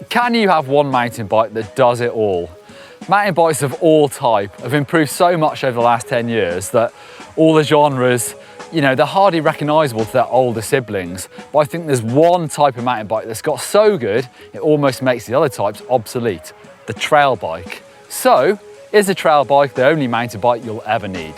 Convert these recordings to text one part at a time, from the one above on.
Can you have one mountain bike that does it all? Mountain bikes of all type have improved so much over the last 10 years that all the genres, you know, they're hardly recognisable to their older siblings. But I think there's one type of mountain bike that's got so good, it almost makes the other types obsolete, the trail bike. So, is a trail bike the only mountain bike you'll ever need?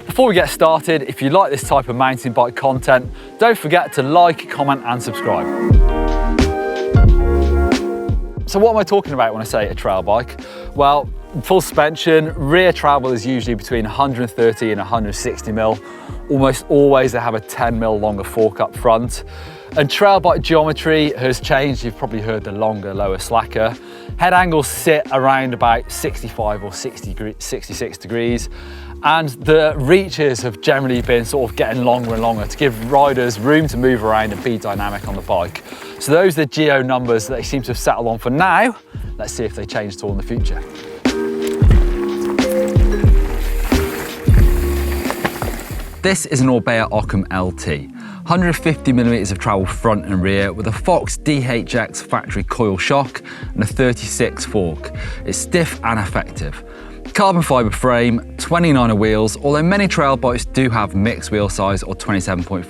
Before we get started, if you like this type of mountain bike content, don't forget to like, comment and subscribe. So what am I talking about when I say a trail bike? Well, full suspension, rear travel is usually between 130 and 160 mil. Almost always they have a 10 mil longer fork up front. And trail bike geometry has changed. You've probably heard the longer, lower, slacker. Head angles sit around about 65 or 66 degrees. And the reaches have generally been sort of getting longer and longer to give riders room to move around and be dynamic on the bike. So those are the geo numbers that they seem to have settled on for now. Let's see if they change at all in the future. This is an Orbea Occam LT. 150 millimeters of travel front and rear with a Fox DHX factory coil shock and a 36 fork. It's stiff and effective. Carbon fibre frame, 29er wheels, although many trail bikes do have mixed wheel size or 27.5,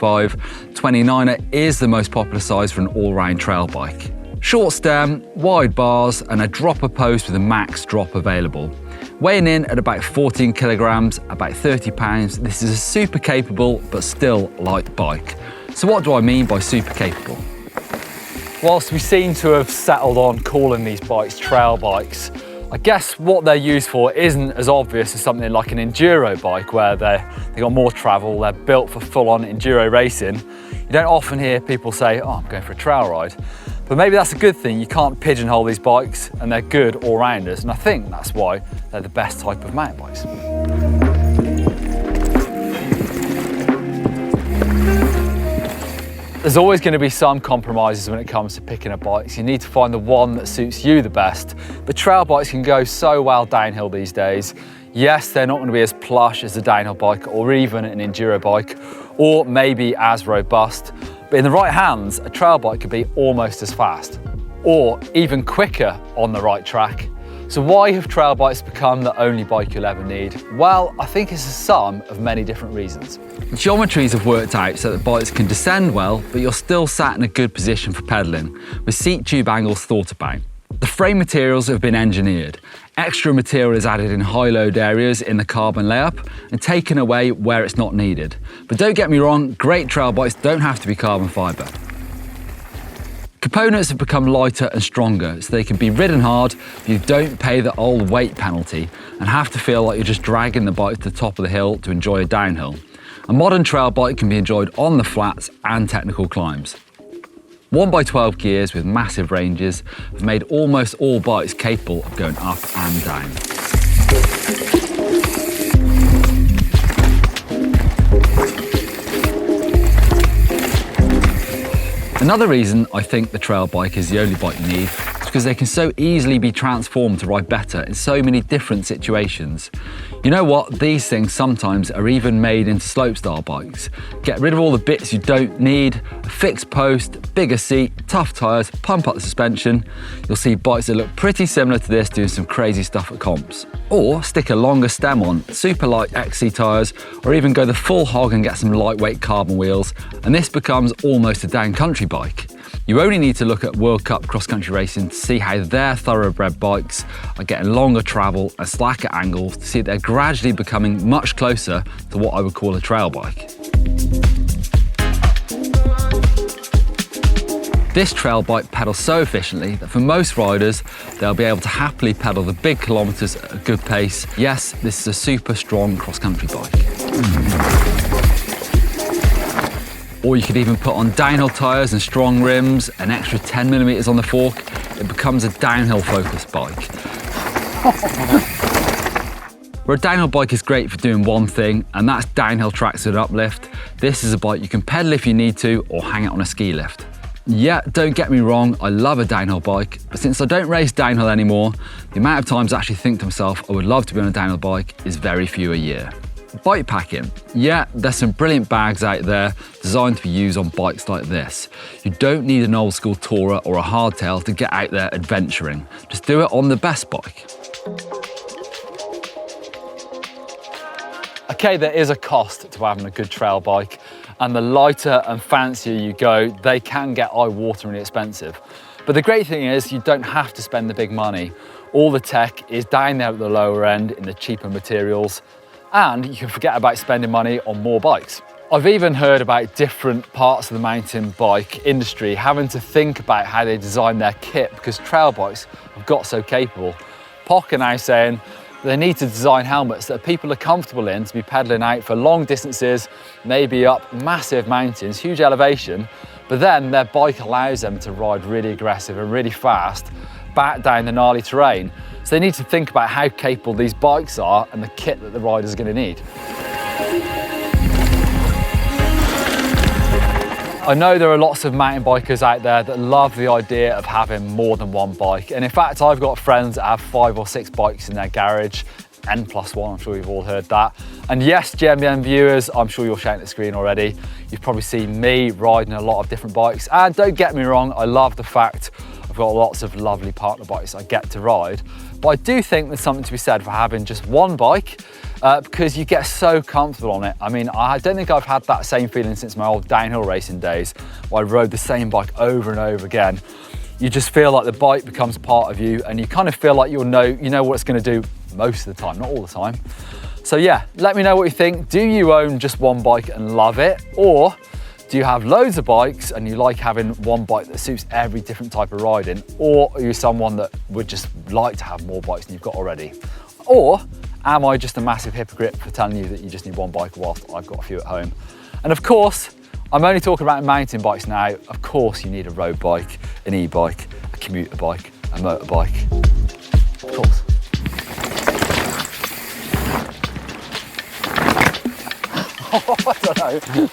29er is the most popular size for an all-round trail bike. Short stem, wide bars and a dropper post with a max drop available. Weighing in at about 14 kilograms, about 30 pounds, this is a super capable but still light bike. So what do I mean by super capable? Whilst we seem to have settled on calling these bikes trail bikes, I guess what they're used for isn't as obvious as something like an enduro bike where they got more travel, they're built for full-on enduro racing. You don't often hear people say, oh, I'm going for a trail ride. But maybe that's a good thing. You can't pigeonhole these bikes and they're good all-rounders. And I think that's why they're the best type of mountain bikes. There's always going to be some compromises when it comes to picking up bikes. You need to find the one that suits you the best. But trail bikes can go so well downhill these days. Yes, they're not going to be as plush as a downhill bike or even an enduro bike, or maybe as robust. But in the right hands, a trail bike could be almost as fast, or even quicker on the right track. So why have trail bikes become the only bike you'll ever need? Well, I think it's a sum of many different reasons. Geometries have worked out so that bikes can descend well, but you're still sat in a good position for pedalling, with seat tube angles thought about. The frame materials have been engineered. Extra material is added in high load areas in the carbon layup and taken away where it's not needed. But don't get me wrong, great trail bikes don't have to be carbon fibre. Components have become lighter and stronger so they can be ridden hard, but you don't pay the old weight penalty and have to feel like you're just dragging the bike to the top of the hill to enjoy a downhill. A modern trail bike can be enjoyed on the flats and technical climbs. 1x12 gears with massive ranges have made almost all bikes capable of going up and down. Another reason I think the trail bike is the only bike you need is because they can so easily be transformed to ride better in so many different situations. You know what? These things sometimes are even made into slopestyle bikes. Get rid of all the bits you don't need, a fixed post, bigger seat, tough tyres, pump up the suspension. You'll see bikes that look pretty similar to this doing some crazy stuff at comps. Or stick a longer stem on, super light XC tyres, or even go the full hog and get some lightweight carbon wheels, and this becomes almost a down country bike. You only need to look at World Cup cross-country racing to see how their thoroughbred bikes are getting longer travel and slacker angles to see they're gradually becoming much closer to what I would call a trail bike. This trail bike pedals so efficiently that for most riders, they'll be able to happily pedal the big kilometres at a good pace. Yes, this is a super strong cross-country bike. Or you could even put on downhill tyres and strong rims, an extra 10mm on the fork. It becomes a downhill focused bike. Where a downhill bike is great for doing one thing, and that's downhill tracks with an uplift, this is a bike you can pedal if you need to or hang it on a ski lift. Yeah, don't get me wrong, I love a downhill bike, but since I don't race downhill anymore, the amount of times I actually think to myself I would love to be on a downhill bike is very few a year. Bike packing. Yeah, there's some brilliant bags out there designed to be used on bikes like this. You don't need an old school tourer or a hardtail to get out there adventuring. Just do it on the best bike. Okay, there is a cost to having a good trail bike, and the lighter and fancier you go, they can get eye-wateringly expensive. But the great thing is you don't have to spend the big money. All the tech is down there at the lower end in the cheaper materials, and you can forget about spending money on more bikes. I've even heard about different parts of the mountain bike industry having to think about how they design their kit because trail bikes have got so capable. POC are now saying they need to design helmets that people are comfortable in to be pedaling out for long distances, maybe up massive mountains, huge elevation, but then their bike allows them to ride really aggressive and really fast back down the gnarly terrain. So they need to think about how capable these bikes are and the kit that the rider's going to need. I know there are lots of mountain bikers out there that love the idea of having more than one bike. And in fact, I've got friends that have 5 or 6 bikes in their garage, N+1, I'm sure you've all heard that. And yes, GMBN viewers, I'm sure you're shouting at the screen already. You've probably seen me riding a lot of different bikes. And don't get me wrong, I love the fact I've got lots of lovely partner bikes I get to ride. But I do think there's something to be said for having just one bike because you get so comfortable on it. I mean, I don't think I've had that same feeling since my old downhill racing days where I rode the same bike over and over again. You just feel like the bike becomes part of you and you kind of feel like you know what it's going to do most of the time, not all the time. So yeah, let me know what you think. Do you own just one bike and love it? Or do you have loads of bikes and you like having one bike that suits every different type of riding? Or are you someone that would just like to have more bikes than you've got already? Or am I just a massive hypocrite for telling you that you just need one bike whilst I've got a few at home? And of course, I'm only talking about mountain bikes now. Of course you need a road bike, an e-bike, a commuter bike, a motorbike. Of course. I don't know.